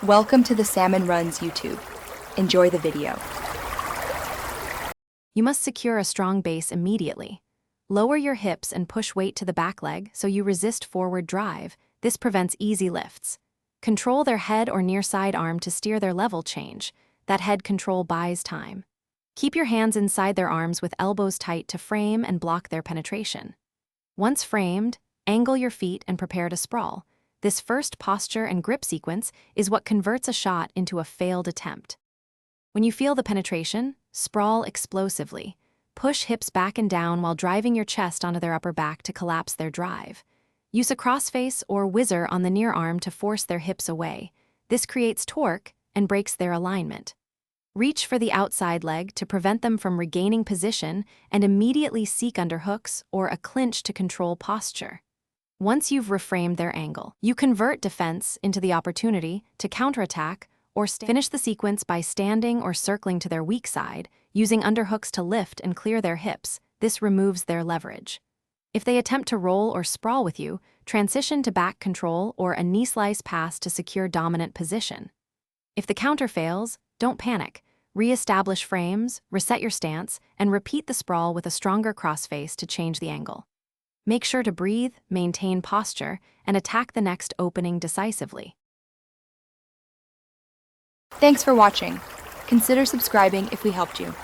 Welcome to the Salmon Runs YouTube. Enjoy the video. You must secure a strong base immediately. Lower your hips and push weight to the back leg so you resist forward drive. This prevents easy lifts. Control their head or near side arm to steer their level change. That head control buys time. Keep your hands inside their arms with elbows tight to frame and block their penetration. Once framed, angle your feet and prepare to sprawl. This first posture and grip sequence is what converts a shot into a failed attempt. When you feel the penetration, sprawl explosively. Push hips back and down while driving your chest onto their upper back to collapse their drive. Use a crossface or whizzer on the near arm to force their hips away. This creates torque and breaks their alignment. Reach for the outside leg to prevent them from regaining position and immediately seek underhooks or a clinch to control posture. Once you've reframed their angle, you convert defense into the opportunity to counterattack or finish the sequence by standing or circling to their weak side, using underhooks to lift and clear their hips. This removes their leverage. If they attempt to roll or sprawl with you, transition to back control or a knee slice pass to secure dominant position. If the counter fails, don't panic. Re-establish frames, reset your stance, and repeat the sprawl with a stronger crossface to change the angle. Make sure to breathe, maintain posture, and attack the next opening decisively. Thanks for watching. Consider subscribing if we helped you.